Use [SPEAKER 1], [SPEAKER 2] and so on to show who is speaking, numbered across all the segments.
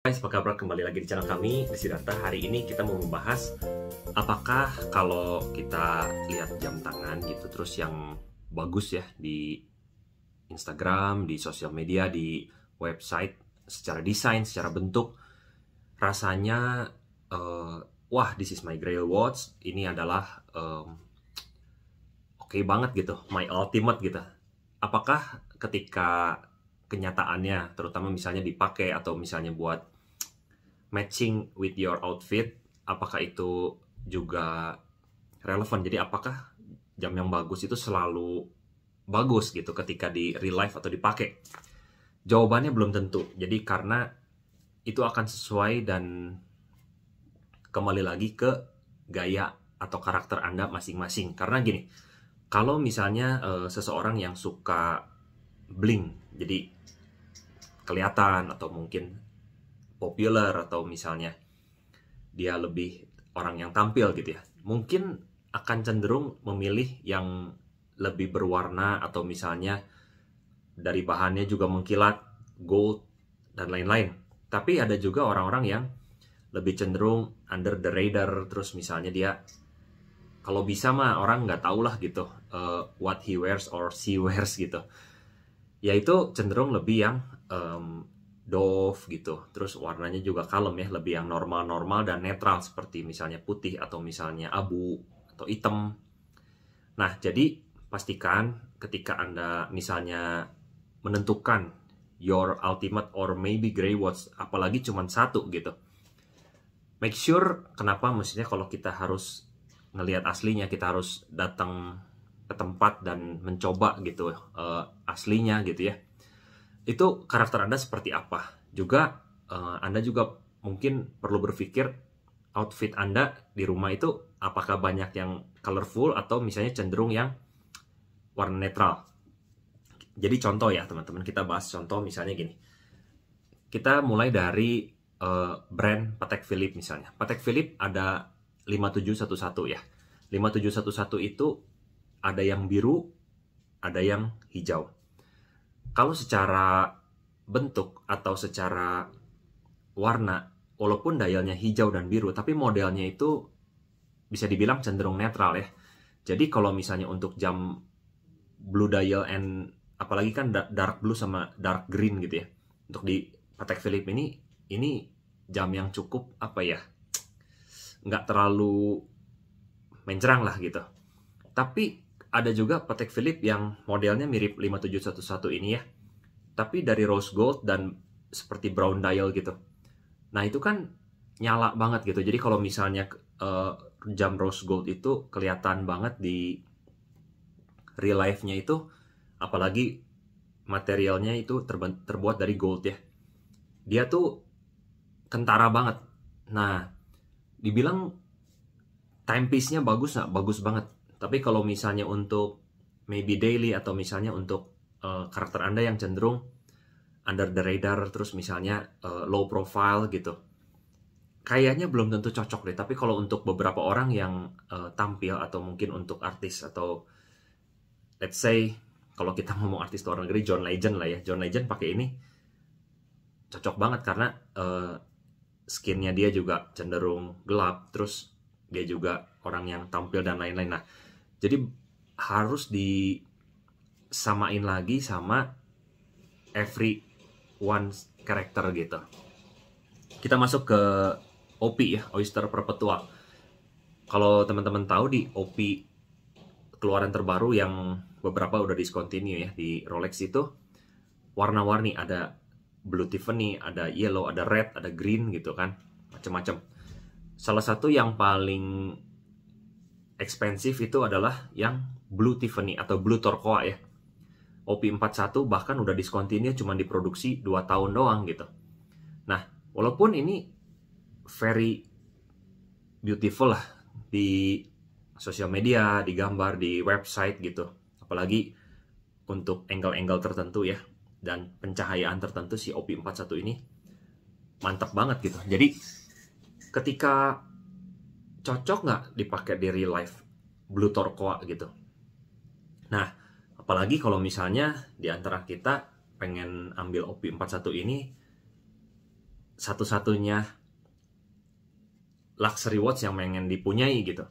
[SPEAKER 1] Guys, apa kabar? Kembali lagi di channel kami, Desiderata. Hari ini kita mau membahas apakah kalau kita lihat jam tangan gitu, terus yang bagus ya di Instagram, di sosial media, di website, secara desain, secara bentuk, rasanya wah, this is my Grail Watch. Ini adalah oke banget gitu, my ultimate gitu. Apakah ketika kenyataannya, terutama misalnya dipakai atau misalnya buat matching with your outfit, apakah itu juga relevan? Jadi apakah jam yang bagus itu selalu bagus gitu ketika di real life atau dipakai? Jawabannya belum tentu. Jadi karena itu akan sesuai dan kembali lagi ke gaya atau karakter Anda masing-masing. Karena gini, kalau misalnya seseorang yang suka bling, jadi kelihatan atau mungkin populer, atau misalnya dia lebih orang yang tampil gitu ya, mungkin akan cenderung memilih yang lebih berwarna atau misalnya dari bahannya juga mengkilat, gold dan lain-lain. Tapi ada juga orang-orang yang lebih cenderung under the radar, terus misalnya dia kalau bisa mah orang nggak tahu lah gitu what he wears or she wears gitu, yaitu cenderung lebih yang Dove gitu, terus warnanya juga kalem ya, lebih yang normal-normal dan netral seperti misalnya putih atau misalnya abu atau hitam. Nah, jadi pastikan ketika Anda misalnya menentukan your ultimate or maybe gray watch, apalagi cuma satu gitu, make sure, kenapa maksudnya kalau kita harus ngelihat aslinya, kita harus datang ke tempat dan mencoba gitu aslinya gitu ya, itu karakter Anda seperti apa. Juga Anda juga mungkin perlu berpikir outfit Anda di rumah itu apakah banyak yang colorful atau misalnya cenderung yang warna netral. Jadi contoh ya teman-teman, kita bahas contoh misalnya gini. Kita mulai dari brand Patek Philippe misalnya. Patek Philippe ada 5711 ya. 5711 itu ada yang biru, ada yang hijau. Kalau secara bentuk atau secara warna, walaupun dialnya hijau dan biru, tapi modelnya itu bisa dibilang cenderung netral ya. Jadi kalau misalnya untuk jam blue dial and apalagi kan dark blue sama dark green gitu ya, untuk di Patek Philippe ini jam yang cukup apa ya, nggak terlalu mencerang lah gitu. Tapi ada juga Patek Philippe yang modelnya mirip 5711 ini ya, tapi dari rose gold dan seperti brown dial gitu. Nah itu kan nyala banget gitu. Jadi kalau misalnya jam rose gold itu kelihatan banget di real life-nya itu, apalagi materialnya itu terbuat dari gold ya, dia tuh kentara banget. Nah dibilang timepiece-nya bagus nggak? Bagus banget. Tapi kalau misalnya untuk maybe daily atau misalnya untuk karakter Anda yang cenderung under the radar, terus misalnya low profile gitu, kayaknya belum tentu cocok deh. Tapi kalau untuk beberapa orang yang tampil, atau mungkin untuk artis, atau let's say kalau kita ngomong artis luar negeri, John Legend lah ya. John Legend pakai ini cocok banget karena skinnya dia juga cenderung gelap, terus dia juga orang yang tampil dan lain-lain. Nah, jadi harus disamain lagi sama everyone's character gitu. Kita masuk ke OP ya, Oyster Perpetual. Kalau teman-teman tahu, di OP keluaran terbaru yang beberapa udah discontinue ya di Rolex itu warna-warni, ada blue Tiffany, ada yellow, ada red, ada green gitu kan, macam-macam. Salah satu yang paling ekspensif itu adalah yang blue Tiffany atau blue turquoise ya. OP41 bahkan udah discontinue, cuma diproduksi 2 tahun doang gitu. Nah, walaupun ini very beautiful lah di sosial media, di gambar, di website gitu, apalagi untuk angle-angle tertentu ya, dan pencahayaan tertentu, si OP41 ini mantap banget gitu. Jadi ketika cocok nggak dipakai di real life blue turquoise gitu. Nah, apalagi kalau misalnya di antara kita pengen ambil OP41 ini satu-satunya luxury watch yang pengen dipunyai gitu.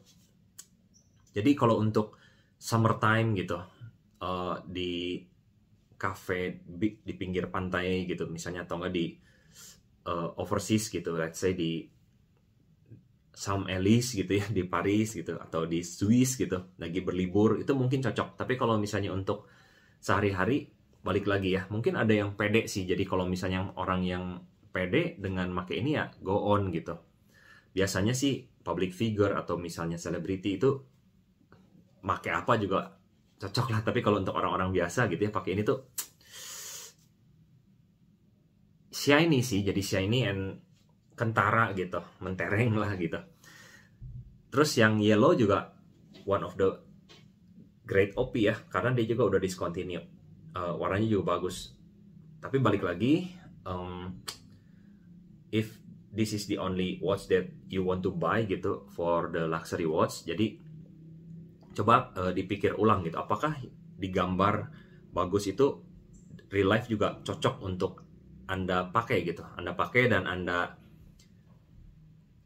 [SPEAKER 1] Jadi kalau untuk summertime gitu, di cafe di pinggir pantai gitu misalnya, atau enggak di overseas gitu, let's say di Sam Ellis gitu ya, di Paris gitu, atau di Swiss gitu, lagi berlibur, itu mungkin cocok. Tapi kalau misalnya untuk sehari-hari, balik lagi ya, mungkin ada yang pede sih. Jadi kalau misalnya orang yang pede dengan make ini ya go on gitu. Biasanya sih public figure atau misalnya selebriti itu make apa juga cocok lah. Tapi kalau untuk orang-orang biasa gitu ya, pakai ini tuh shiny sih, jadi shiny and kentara gitu, mentereng lah gitu. Terus yang yellow juga one of the great OP ya, karena dia juga udah discontinue. Warnanya juga bagus. Tapi balik lagi, if this is the only watch that you want to buy gitu for the luxury watch, jadi coba dipikir ulang gitu, apakah di gambar bagus itu real life juga cocok untuk Anda pakai gitu. Anda pakai dan Anda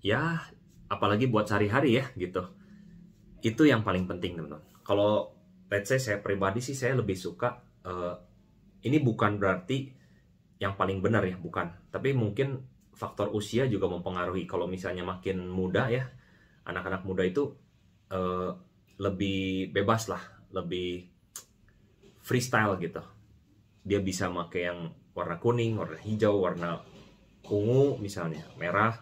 [SPEAKER 1] ya, apalagi buat sehari-hari ya gitu. Itu yang paling penting teman-teman. Kalau let's say saya pribadi sih, saya lebih suka, ini bukan berarti yang paling benar ya, bukan. Tapi mungkin faktor usia juga mempengaruhi. Kalau misalnya makin muda ya, anak-anak muda itu lebih bebas lah, lebih freestyle gitu. Dia bisa pakai yang warna kuning, warna hijau, warna ungu misalnya, merah,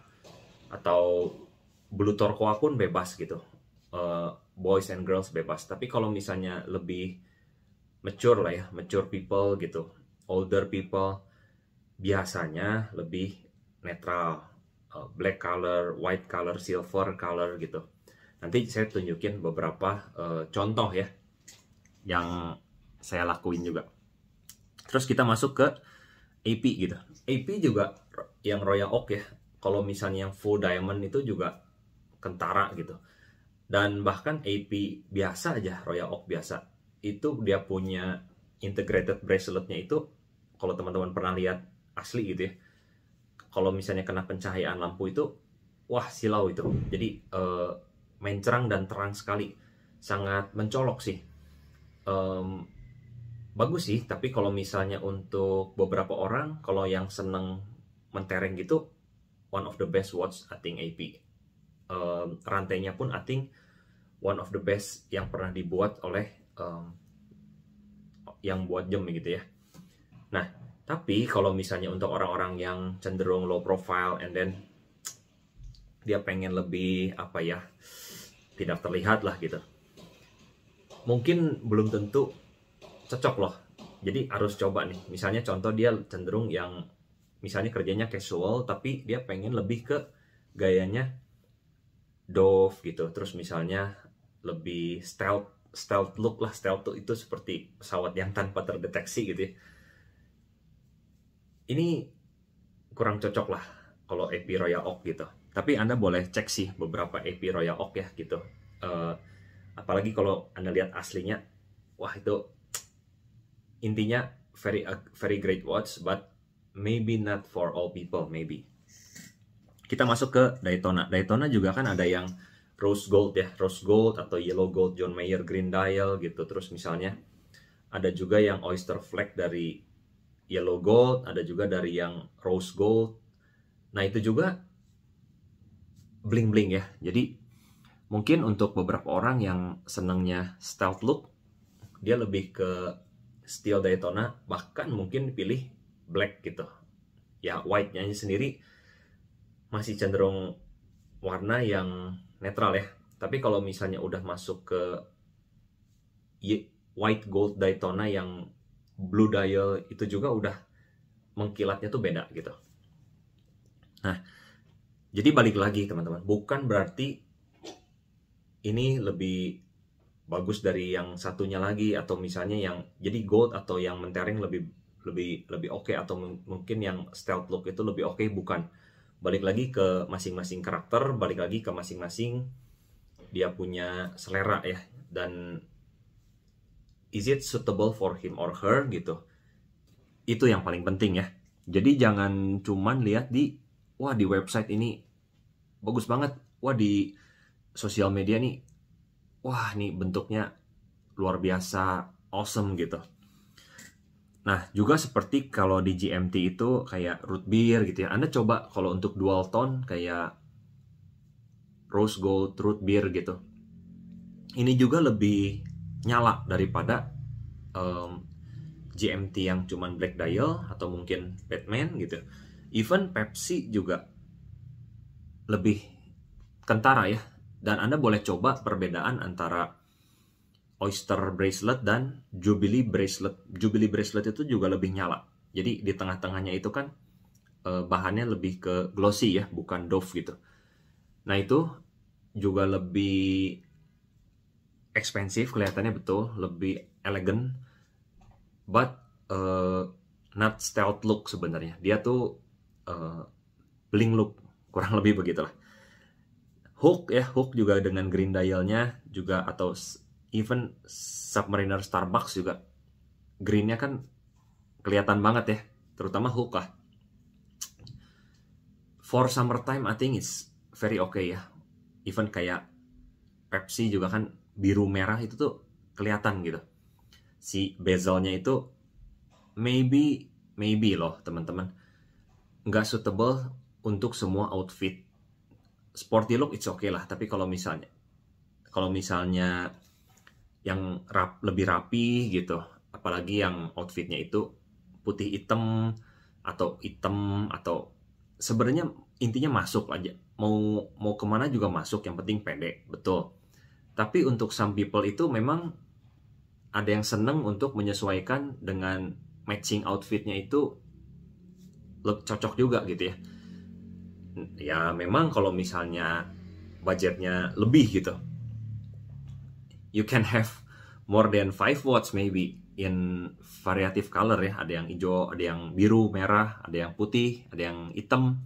[SPEAKER 1] atau blue turquoise pun bebas gitu. Boys and girls bebas. Tapi kalau misalnya lebih mature lah ya, mature people gitu, older people, biasanya lebih netral, black color, white color, silver color gitu. Nanti saya tunjukin beberapa contoh ya yang saya lakuin juga. Terus kita masuk ke AP gitu. AP juga yang Royal Oak ya. Kalau misalnya yang full diamond itu juga kentara gitu. Dan bahkan AP biasa aja, Royal Oak biasa, itu dia punya integrated braceletnya itu, kalau teman-teman pernah lihat asli gitu ya, kalau misalnya kena pencahayaan lampu itu, wah silau itu. Jadi mencerang dan terang sekali, sangat mencolok sih. Bagus sih, tapi kalau misalnya untuk beberapa orang, kalau yang seneng mentereng gitu, one of the best watch I think AP. Rantainya pun I think one of the best yang pernah dibuat oleh yang buat jam gitu ya. Nah, tapi kalau misalnya untuk orang-orang yang cenderung low profile and then dia pengen lebih apa ya, tidak terlihat lah gitu, mungkin belum tentu cocok loh. Jadi harus coba nih. Misalnya contoh dia cenderung yang misalnya kerjanya casual, tapi dia pengen lebih ke gayanya Dove gitu. Terus misalnya lebih stealth look lah. Stealth itu seperti pesawat yang tanpa terdeteksi gitu ya. Ini kurang cocok lah kalau AP Royal Oak gitu. Tapi Anda boleh cek sih beberapa AP Royal Oak ya gitu. Apalagi kalau Anda lihat aslinya, wah itu intinya very great watch, but maybe not for all people, maybe. Kita masuk ke Daytona. Daytona juga kan ada yang rose gold ya, rose gold atau yellow gold, John Mayer green dial gitu. Terus misalnya ada juga yang oyster flag dari yellow gold, ada juga dari yang rose gold. Nah itu juga bling bling ya. Jadi mungkin untuk beberapa orang yang senangnya stealth look, dia lebih ke steel Daytona, bahkan mungkin pilih black gitu ya. White-nya sendiri masih cenderung warna yang netral ya. Tapi kalau misalnya udah masuk ke white gold Daytona yang blue dial, itu juga udah mengkilatnya tuh beda gitu. Nah, jadi balik lagi teman-teman, bukan berarti ini lebih bagus dari yang satunya lagi, atau misalnya yang jadi gold atau yang mentereng lebih oke, atau mungkin yang stealth look itu lebih oke, bukan. Balik lagi ke masing-masing karakter, balik lagi ke masing-masing dia punya selera ya, dan is it suitable for him or her gitu. Itu yang paling penting ya. Jadi jangan cuman lihat di wah di website ini bagus banget, wah di sosial media nih, wah nih bentuknya luar biasa awesome gitu. Nah, juga seperti kalau di GMT itu kayak root beer gitu ya. Anda coba kalau untuk dual tone kayak rose gold root beer gitu. Ini juga lebih nyala daripada GMT yang cuman black dial atau mungkin Batman gitu. Even Pepsi juga lebih kentara ya. Dan Anda boleh coba perbedaan antara Oyster bracelet dan Jubilee bracelet. Jubilee bracelet itu juga lebih nyala. Jadi di tengah-tengahnya itu kan bahannya lebih ke glossy ya, bukan doff gitu. Nah itu juga lebih expensive kelihatannya, betul, lebih elegan, but not stealth look sebenarnya. Dia tuh bling look, kurang lebih begitulah. Hook ya, Hook juga dengan green dialnya juga, atau even Submariner Starbucks juga greennya kan kelihatan banget ya, terutama Hook lah. For summertime I think it's very okay ya. Even kayak Pepsi juga kan biru merah itu tuh kelihatan gitu. Si bezelnya itu maybe loh teman-teman, nggak suitable untuk semua outfit. Sporty look it's okay lah, tapi kalau misalnya yang lebih rapi gitu, apalagi yang outfitnya itu putih hitam atau sebenarnya intinya masuk aja, mau kemana juga masuk, yang penting pede, betul. Tapi untuk some people itu memang ada yang seneng untuk menyesuaikan dengan matching outfitnya itu cocok juga gitu ya. Ya memang kalau misalnya budgetnya lebih gitu, you can have more than 5 watts maybe in variative color ya. Ada yang hijau, ada yang biru, merah, ada yang putih, ada yang hitam.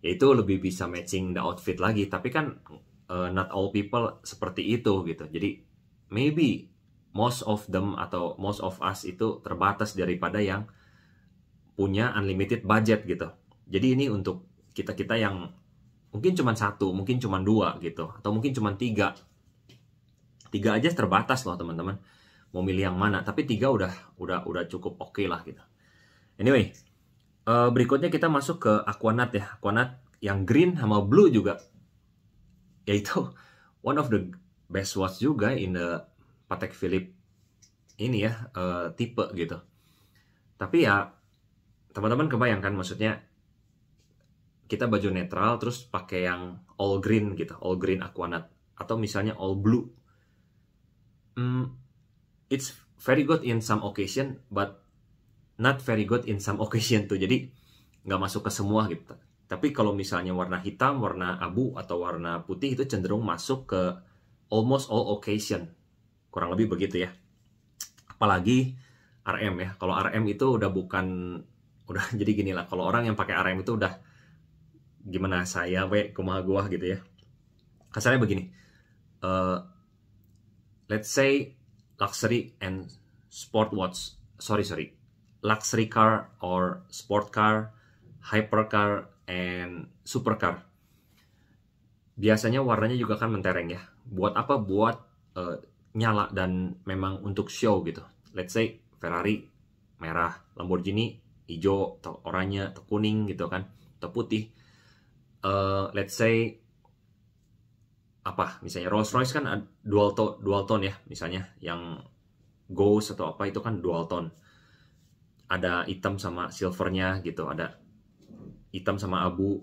[SPEAKER 1] Ya itu lebih bisa matching the outfit lagi. Tapi kan not all people seperti itu gitu. Jadi maybe most of them atau most of us itu terbatas daripada yang punya unlimited budget gitu. Jadi ini untuk kita-kita yang mungkin cuma satu, mungkin cuma dua gitu, atau mungkin cuma tiga aja terbatas loh teman-teman, mau milih yang mana. Tapi tiga udah cukup oke lah gitu. Anyway, berikutnya kita masuk ke Aquanaut ya. Aquanaut yang green sama blue juga, yaitu one of the best watch juga in the Patek Philippe ini ya, tipe gitu. Tapi ya teman-teman kebayangkan, maksudnya kita baju netral terus pakai yang all green gitu, all green Aquanaut, atau misalnya all blue. It's very good in some occasion, but not very good in some occasion tuh. Jadi nggak masuk ke semua gitu. Tapi kalau misalnya warna hitam, warna abu, atau warna putih itu cenderung masuk ke almost all occasion. Kurang lebih begitu ya. Apalagi RM ya. Kalau RM itu udah jadi gini lah. Kalau orang yang pakai RM itu udah gimana saya kumaha gua gitu ya. Kasarnya begini. Let's say luxury and sport watch. Sorry. Luxury car or sport car, hypercar and supercar. Biasanya warnanya juga kan mentereng ya. Buat apa? Buat nyala dan memang untuk show gitu. Let's say Ferrari merah, Lamborghini hijau atau oranye atau kuning gitu kan, atau putih. Let's say apa, misalnya Rolls Royce kan dual tone ya, misalnya yang Ghost atau apa itu kan dual tone, ada hitam sama silvernya gitu, ada hitam sama abu.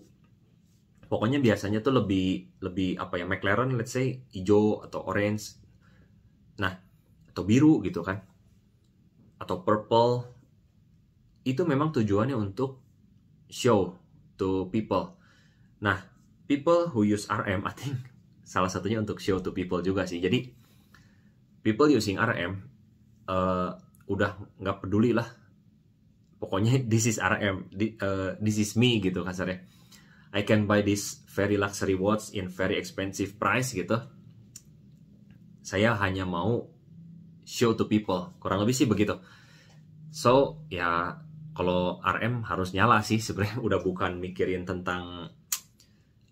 [SPEAKER 1] Pokoknya biasanya tuh lebih apa ya, McLaren let's say hijau atau orange, nah atau biru gitu kan, atau purple. Itu memang tujuannya untuk show to people. Nah, people who use RM, I think salah satunya untuk show to people juga sih. Jadi people using RM udah nggak peduli lah, pokoknya this is RM, this is me gitu kasarnya. I can buy this very luxury watch in very expensive price gitu. Saya hanya mau show to people, kurang lebih sih begitu. So ya Kalau RM harus nyala sih sebenarnya, udah bukan mikirin tentang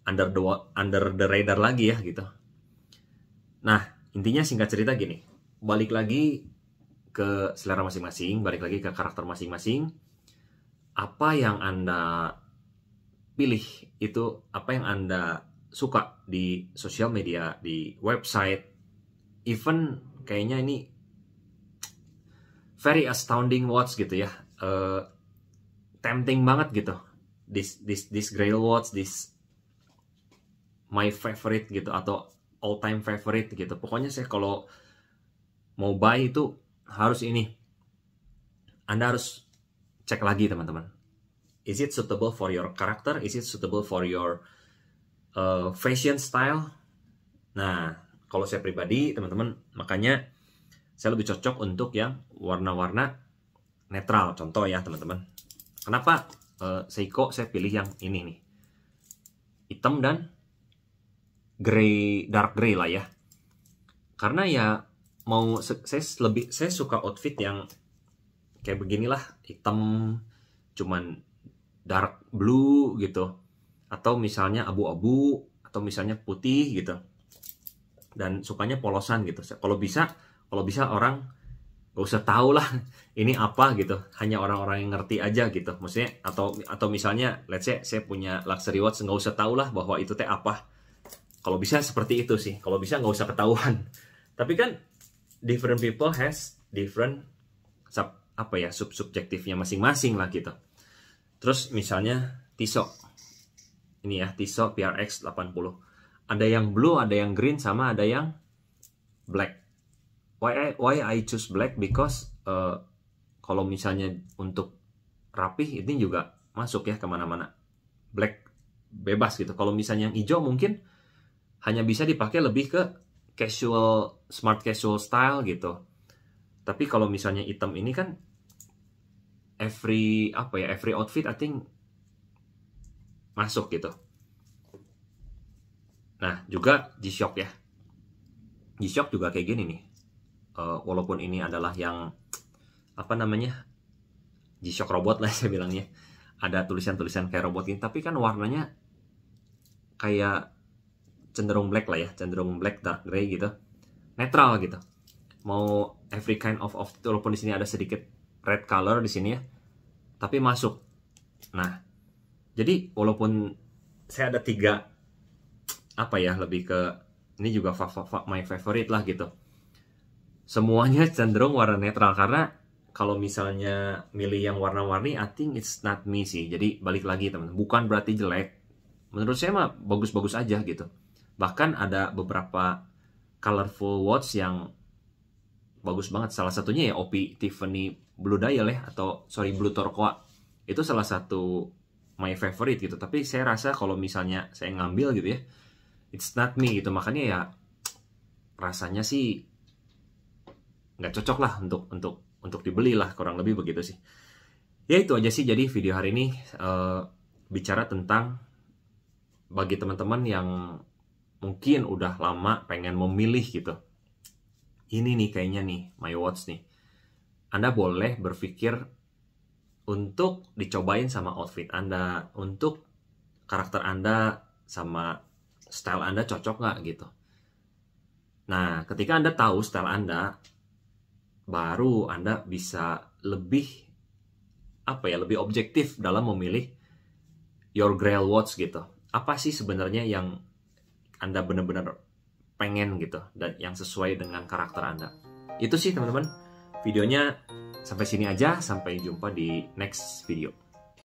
[SPEAKER 1] under the radar lagi ya gitu. Nah, intinya singkat cerita gini, balik lagi ke selera masing-masing, balik lagi ke karakter masing-masing. Apa yang Anda pilih itu, apa yang Anda suka di sosial media, di website, even kayaknya ini very astounding watch gitu ya, tempting banget gitu. This Grail watch, this my favorite gitu, atau all time favorite gitu. Pokoknya saya kalau mau buy itu harus ini. Anda harus cek lagi teman-teman. Is it suitable for your character? Is it suitable for your fashion style? Nah, kalau saya pribadi teman-teman, makanya saya lebih cocok untuk yang warna-warna netral. Contoh ya teman-teman. Kenapa Seiko saya pilih yang ini nih, hitam dan dark gray lah ya. Karena ya saya suka outfit yang kayak beginilah, hitam cuman dark blue gitu, atau misalnya abu-abu, atau misalnya putih gitu. Dan sukanya polosan gitu. Kalau bisa orang gak usah tahu lah ini apa gitu, hanya orang-orang yang ngerti aja gitu. Maksudnya atau misalnya let's say saya punya luxury watch, nggak usah tahu lah bahwa itu teh apa. Kalau bisa seperti itu sih, kalau bisa nggak usah ketahuan. Tapi kan different people has different subjektifnya masing-masing lah gitu. Terus misalnya Tissot, ini ya Tissot PRX 80, ada yang blue, ada yang green, sama ada yang black. Why I choose black? Because kalau misalnya untuk rapih ini juga masuk ya kemana-mana, black bebas gitu. Kalau misalnya yang hijau mungkin hanya bisa dipakai lebih ke casual, smart casual style gitu. Tapi kalau misalnya hitam ini kan every outfit I think masuk gitu. Nah, juga G-Shock ya. G-Shock juga kayak gini nih. Walaupun ini adalah yang G-Shock robot lah saya bilangnya. Ada tulisan-tulisan kayak robot ini, tapi kan warnanya kayak cenderung black lah ya, cenderung black, dark gray gitu, netral gitu. Mau every kind of walaupun di sini ada sedikit red color di sini ya, tapi masuk. Nah, jadi walaupun saya ada 3 lebih ke ini juga my favorite lah gitu. Semuanya cenderung warna netral, karena kalau misalnya milih yang warna-warni, I think it's not me sih. Jadi balik lagi teman, bukan berarti jelek. Menurut saya mah bagus-bagus aja gitu. Bahkan ada beberapa colorful watch yang bagus banget. Salah satunya ya OP Tiffany Blue Dial ya, Blue Turquoise. Itu salah satu my favorite gitu. Tapi saya rasa kalau misalnya saya ngambil gitu ya, it's not me gitu. Makanya ya rasanya sih nggak cocok lah untuk dibeli lah, kurang lebih begitu sih. Ya itu aja sih. Jadi video hari ini bicara tentang bagi teman-teman yang mungkin udah lama pengen memilih gitu, ini nih kayaknya nih my watch nih, Anda boleh berpikir untuk dicobain sama outfit Anda, untuk karakter Anda sama style Anda cocok nggak gitu. Nah, ketika Anda tahu style Anda, baru Anda bisa lebih lebih objektif dalam memilih your Grail watch gitu. Apa sih sebenarnya yang Anda benar-benar pengen gitu, dan yang sesuai dengan karakter Anda. Itu sih teman-teman, videonya sampai sini aja. Sampai jumpa di next video.